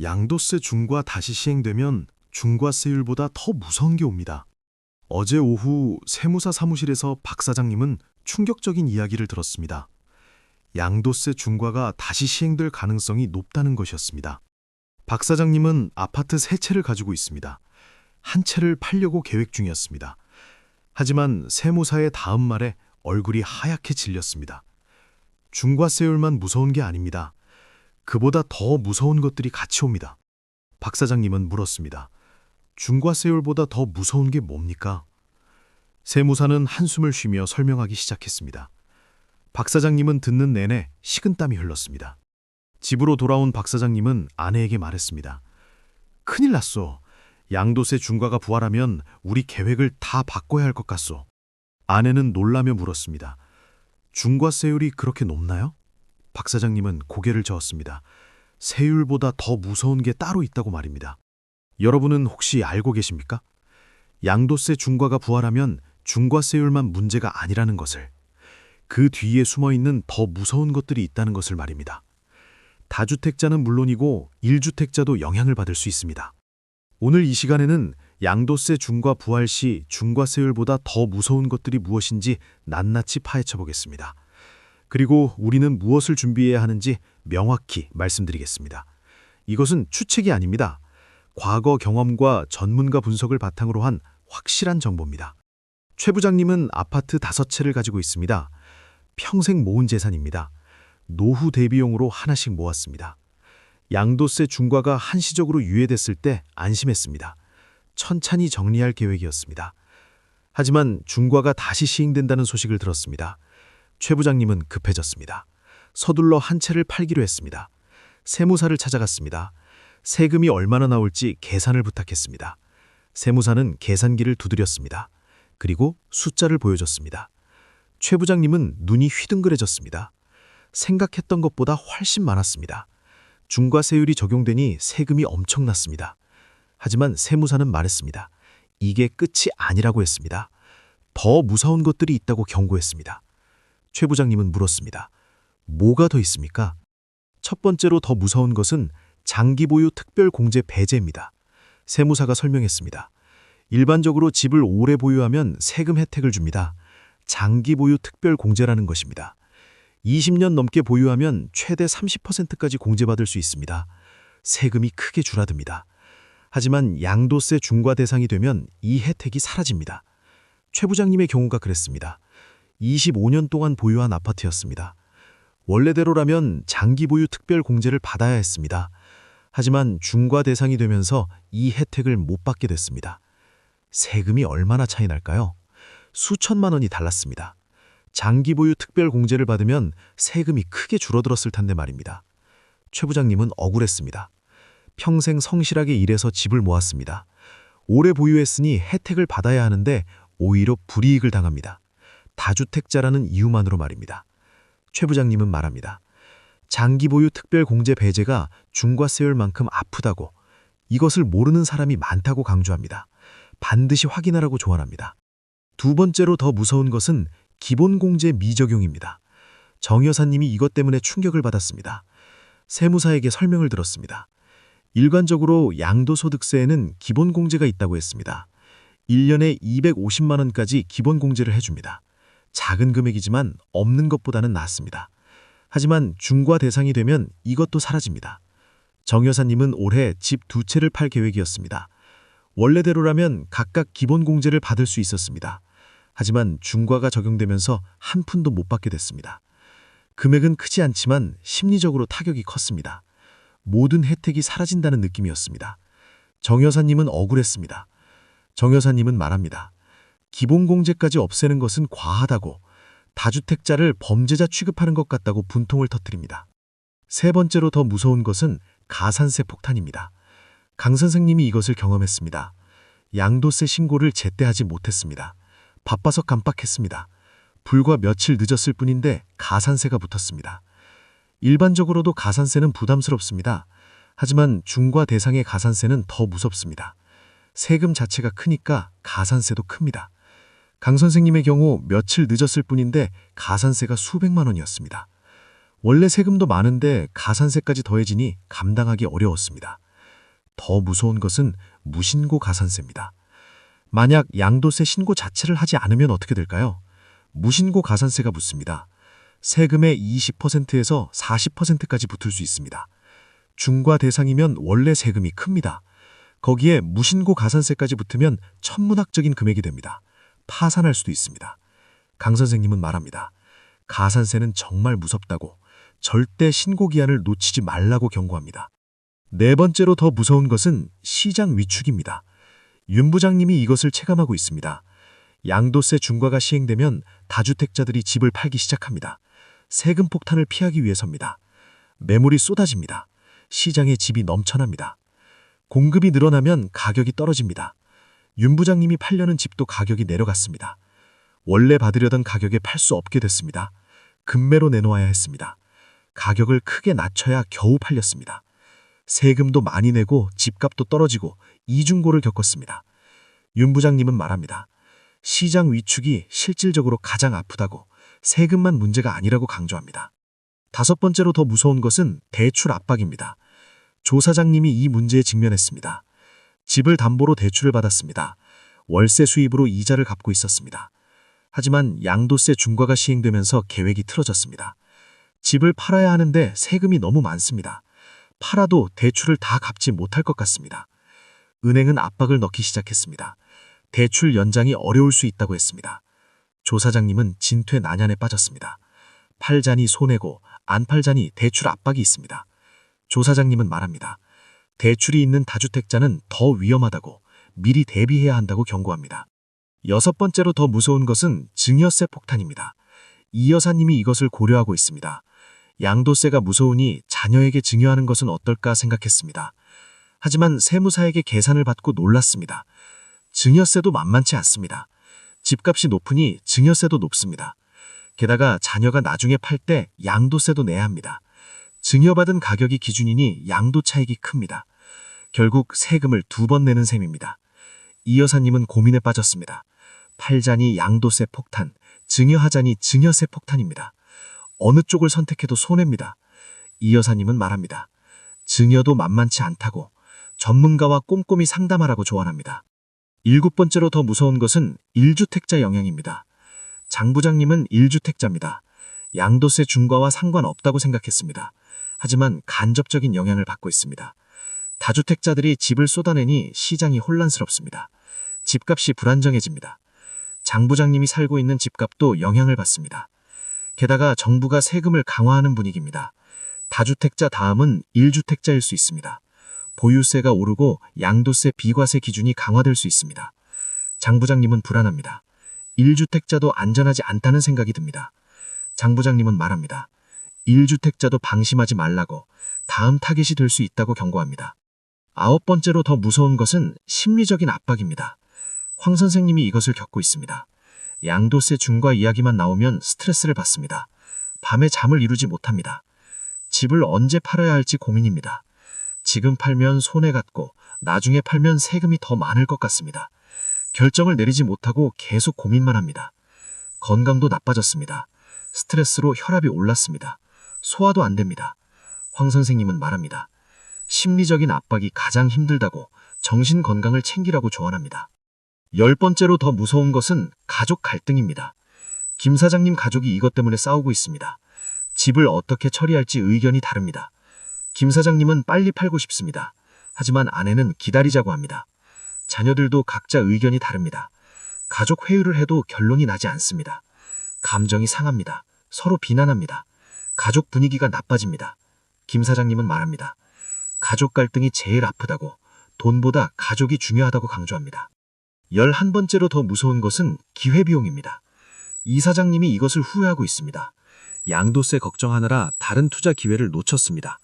양도세 중과 다시 시행되면 중과세율보다 더 무서운 게 옵니다. 어제 오후 세무사 사무실에서 박 사장님은 충격적인 이야기를 들었습니다. 양도세 중과가 다시 시행될 가능성이 높다는 것이었습니다. 박 사장님은 아파트 세 채를 가지고 있습니다. 한 채를 팔려고 계획 중이었습니다. 하지만 세무사의 다음 말에 얼굴이 하얗게 질렸습니다. 중과세율만 무서운 게 아닙니다. 그보다 더 무서운 것들이 같이 옵니다. 박 사장님은 물었습니다. 중과세율보다 더 무서운 게 뭡니까? 세무사는 한숨을 쉬며 설명하기 시작했습니다. 박 사장님은 듣는 내내 식은땀이 흘렀습니다. 집으로 돌아온 박 사장님은 아내에게 말했습니다. 큰일 났소. 양도세 중과가 부활하면 우리 계획을 다 바꿔야 할 것 같소. 아내는 놀라며 물었습니다. 중과세율이 그렇게 높나요? 박 사장님은 고개를 저었습니다. 세율보다 더 무서운 게 따로 있다고 말입니다. 여러분은 혹시 알고 계십니까? 양도세 중과가 부활하면 중과세율만 문제가 아니라는 것을, 그 뒤에 숨어있는 더 무서운 것들이 있다는 것을 말입니다. 다주택자는 물론이고 1주택자도 영향을 받을 수 있습니다. 오늘 이 시간에는 양도세 중과 부활 시 중과세율보다 더 무서운 것들이 무엇인지 낱낱이 파헤쳐 보겠습니다. 그리고 우리는 무엇을 준비해야 하는지 명확히 말씀드리겠습니다. 이것은 추측이 아닙니다. 과거 경험과 전문가 분석을 바탕으로 한 확실한 정보입니다. 최 부장님은 아파트 5채를 가지고 있습니다. 평생 모은 재산입니다. 노후 대비용으로 하나씩 모았습니다. 양도세 중과가 한시적으로 유예됐을 때 안심했습니다. 천천히 정리할 계획이었습니다. 하지만 중과가 다시 시행된다는 소식을 들었습니다. 최 부장님은 급해졌습니다. 서둘러 한 채를 팔기로 했습니다. 세무사를 찾아갔습니다. 세금이 얼마나 나올지 계산을 부탁했습니다. 세무사는 계산기를 두드렸습니다. 그리고 숫자를 보여줬습니다. 최 부장님은 눈이 휘둥그레졌습니다. 생각했던 것보다 훨씬 많았습니다. 중과세율이 적용되니 세금이 엄청났습니다. 하지만 세무사는 말했습니다. 이게 끝이 아니라고 했습니다. 더 무서운 것들이 있다고 경고했습니다. 최 부장님은 물었습니다. 뭐가 더 있습니까? 첫 번째로 더 무서운 것은 장기 보유 특별 공제 배제입니다. 세무사가 설명했습니다. 일반적으로 집을 오래 보유하면 세금 혜택을 줍니다. 장기 보유 특별 공제라는 것입니다. 20년 넘게 보유하면 최대 30%까지 공제받을 수 있습니다. 세금이 크게 줄어듭니다. 하지만 양도세 중과 대상이 되면 이 혜택이 사라집니다. 최 부장님의 경우가 그랬습니다. 25년 동안 보유한 아파트였습니다. 원래대로라면 장기 보유 특별 공제를 받아야 했습니다. 하지만 중과 대상이 되면서 이 혜택을 못 받게 됐습니다. 세금이 얼마나 차이 날까요? 수천만 원이 달랐습니다. 장기 보유 특별 공제를 받으면 세금이 크게 줄어들었을 텐데 말입니다. 최 부장님은 억울했습니다. 평생 성실하게 일해서 집을 모았습니다. 오래 보유했으니 혜택을 받아야 하는데 오히려 불이익을 당합니다. 다주택자라는 이유만으로 말입니다. 최 부장님은 말합니다. 장기 보유 특별 공제 배제가 중과세율만큼 아프다고, 이것을 모르는 사람이 많다고 강조합니다. 반드시 확인하라고 조언합니다. 두 번째로 더 무서운 것은 기본공제 미적용입니다. 정 여사님이 이것 때문에 충격을 받았습니다. 세무사에게 설명을 들었습니다. 일관적으로 양도소득세에는 기본공제가 있다고 했습니다. 1년에 250만 원까지 기본공제를 해줍니다. 작은 금액이지만 없는 것보다는 낫습니다. 하지만 중과 대상이 되면 이것도 사라집니다. 정 여사님은 올해 집 2채를 팔 계획이었습니다. 원래대로라면 각각 기본공제를 받을 수 있었습니다. 하지만 중과가 적용되면서 한 푼도 못 받게 됐습니다. 금액은 크지 않지만 심리적으로 타격이 컸습니다. 모든 혜택이 사라진다는 느낌이었습니다. 정 여사님은 억울했습니다. 정 여사님은 말합니다. 기본공제까지 없애는 것은 과하다고, 다주택자를 범죄자 취급하는 것 같다고 분통을 터뜨립니다. 세 번째로 더 무서운 것은 가산세 폭탄입니다. 강 선생님이 이것을 경험했습니다. 양도세 신고를 제때 하지 못했습니다. 바빠서 깜빡했습니다. 불과 며칠 늦었을 뿐인데 가산세가 붙었습니다. 일반적으로도 가산세는 부담스럽습니다. 하지만 중과 대상의 가산세는 더 무섭습니다. 세금 자체가 크니까 가산세도 큽니다. 강 선생님의 경우 며칠 늦었을 뿐인데 가산세가 수백만 원이었습니다. 원래 세금도 많은데 가산세까지 더해지니 감당하기 어려웠습니다. 더 무서운 것은 무신고 가산세입니다. 만약 양도세 신고 자체를 하지 않으면 어떻게 될까요? 무신고 가산세가 붙습니다. 세금의 20%에서 40%까지 붙을 수 있습니다. 중과 대상이면 원래 세금이 큽니다. 거기에 무신고 가산세까지 붙으면 천문학적인 금액이 됩니다. 파산할 수도 있습니다. 강 선생님은 말합니다. 가산세는 정말 무섭다고 절대 신고 기한을 놓치지 말라고 경고합니다. 네 번째로 더 무서운 것은 시장 위축입니다. 윤 부장님이 이것을 체감하고 있습니다. 양도세 중과가 시행되면 다주택자들이 집을 팔기 시작합니다. 세금 폭탄을 피하기 위해서입니다. 매물이 쏟아집니다. 시장에 집이 넘쳐납니다. 공급이 늘어나면 가격이 떨어집니다. 윤 부장님이 팔려는 집도 가격이 내려갔습니다. 원래 받으려던 가격에 팔 수 없게 됐습니다. 급매로 내놓아야 했습니다. 가격을 크게 낮춰야 겨우 팔렸습니다. 세금도 많이 내고 집값도 떨어지고 이중고를 겪었습니다. 윤 부장님은 말합니다. 시장 위축이 실질적으로 가장 아프다고 세금만 문제가 아니라고 강조합니다. 다섯 번째로 더 무서운 것은 대출 압박입니다. 조 사장님이 이 문제에 직면했습니다. 집을 담보로 대출을 받았습니다. 월세 수입으로 이자를 갚고 있었습니다. 하지만 양도세 중과가 시행되면서 계획이 틀어졌습니다. 집을 팔아야 하는데 세금이 너무 많습니다. 팔아도 대출을 다 갚지 못할 것 같습니다. 은행은 압박을 넣기 시작했습니다. 대출 연장이 어려울 수 있다고 했습니다. 조 사장님은 진퇴난ян에 빠졌습니다. 팔자니 손해고 안 팔자니 대출 압박이 있습니다. 조 사장님은 말합니다. 대출이 있는 다주택자는 더 위험하다고 미리 대비해야 한다고 경고합니다. 여섯 번째로 더 무서운 것은 증여세 폭탄입니다. 이 여사님이 이것을 고려하고 있습니다. 양도세가 무서우니 자녀에게 증여하는 것은 어떨까 생각했습니다. 하지만 세무사에게 계산을 받고 놀랐습니다. 증여세도 만만치 않습니다. 집값이 높으니 증여세도 높습니다. 게다가 자녀가 나중에 팔 때 양도세도 내야 합니다. 증여받은 가격이 기준이니 양도 차익이 큽니다. 결국 세금을 2번 내는 셈입니다. 이 여사님은 고민에 빠졌습니다. 팔자니 양도세 폭탄, 증여하자니 증여세 폭탄입니다. 어느 쪽을 선택해도 손해입니다. 이 여사님은 말합니다. 증여도 만만치 않다고 전문가와 꼼꼼히 상담하라고 조언합니다. 일곱 번째로 더 무서운 것은 1주택자 영향입니다. 장 부장님은 1주택자입니다. 양도세 중과와 상관없다고 생각했습니다. 하지만 간접적인 영향을 받고 있습니다. 다주택자들이 집을 쏟아내니 시장이 혼란스럽습니다. 집값이 불안정해집니다. 장 부장님이 살고 있는 집값도 영향을 받습니다. 게다가 정부가 세금을 강화하는 분위기입니다. 다주택자 다음은 1주택자일 수 있습니다. 보유세가 오르고 양도세 비과세 기준이 강화될 수 있습니다. 장 부장님은 불안합니다. 1주택자도 안전하지 않다는 생각이 듭니다. 장 부장님은 말합니다. 1주택자도 방심하지 말라고 다음 타겟이 될 수 있다고 경고합니다. 아홉 번째로 더 무서운 것은 심리적인 압박입니다. 황 선생님이 이것을 겪고 있습니다. 양도세 중과 이야기만 나오면 스트레스를 받습니다. 밤에 잠을 이루지 못합니다. 집을 언제 팔아야 할지 고민입니다. 지금 팔면 손해 같고 나중에 팔면 세금이 더 많을 것 같습니다. 결정을 내리지 못하고 계속 고민만 합니다. 건강도 나빠졌습니다. 스트레스로 혈압이 올랐습니다. 소화도 안 됩니다. 황 선생님은 말합니다. 심리적인 압박이 가장 힘들다고 정신 건강을 챙기라고 조언합니다. 열 번째로 더 무서운 것은 가족 갈등입니다. 김 사장님 가족이 이것 때문에 싸우고 있습니다. 집을 어떻게 처리할지 의견이 다릅니다. 김 사장님은 빨리 팔고 싶습니다. 하지만 아내는 기다리자고 합니다. 자녀들도 각자 의견이 다릅니다. 가족 회의를 해도 결론이 나지 않습니다. 감정이 상합니다. 서로 비난합니다. 가족 분위기가 나빠집니다. 김 사장님은 말합니다. 가족 갈등이 제일 아프다고 돈보다 가족이 중요하다고 강조합니다. 11번째로 더 무서운 것은 기회비용입니다. 이 사장님이 이것을 후회하고 있습니다. 양도세 걱정하느라 다른 투자 기회를 놓쳤습니다.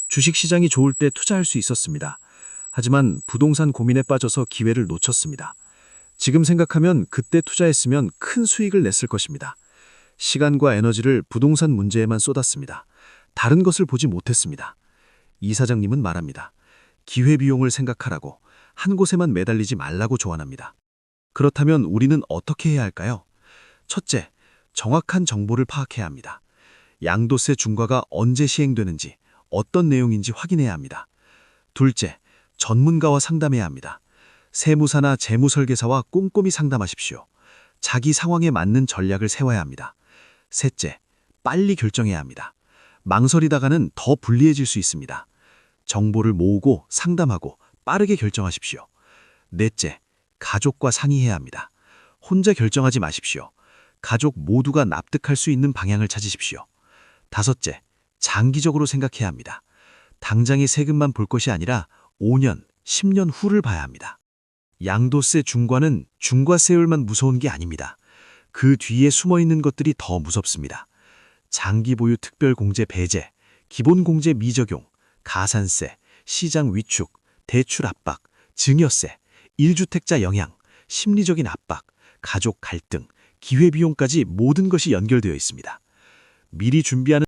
주식시장이 좋을 때 투자할 수 있었습니다. 하지만 부동산 고민에 빠져서 기회를 놓쳤습니다. 지금 생각하면 그때 투자했으면 큰 수익을 냈을 것입니다. 시간과 에너지를 부동산 문제에만 쏟았습니다. 다른 것을 보지 못했습니다. 이 사장님은 말합니다. 기회비용을 생각하라고 한 곳에만 매달리지 말라고 조언합니다. 그렇다면 우리는 어떻게 해야 할까요? 첫째, 정확한 정보를 파악해야 합니다. 양도세 중과가 언제 시행되는지, 어떤 내용인지 확인해야 합니다. 둘째, 전문가와 상담해야 합니다. 세무사나 재무설계사와 꼼꼼히 상담하십시오. 자기 상황에 맞는 전략을 세워야 합니다. 셋째, 빨리 결정해야 합니다. 망설이다가는 더 불리해질 수 있습니다. 정보를 모으고 상담하고 빠르게 결정하십시오. 넷째, 가족과 상의해야 합니다. 혼자 결정하지 마십시오. 가족 모두가 납득할 수 있는 방향을 찾으십시오. 다섯째, 장기적으로 생각해야 합니다. 당장의 세금만 볼 것이 아니라 5년, 10년 후를 봐야 합니다. 양도세 중과는 중과세율만 무서운 게 아닙니다. 그 뒤에 숨어있는 것들이 더 무섭습니다. 장기 보유 특별공제 배제, 기본공제 미적용, 가산세, 시장 위축, 대출 압박, 증여세, 1주택자 영향, 심리적인 압박, 가족 갈등, 기회비용까지 모든 것이 연결되어 있습니다. 미리 준비하는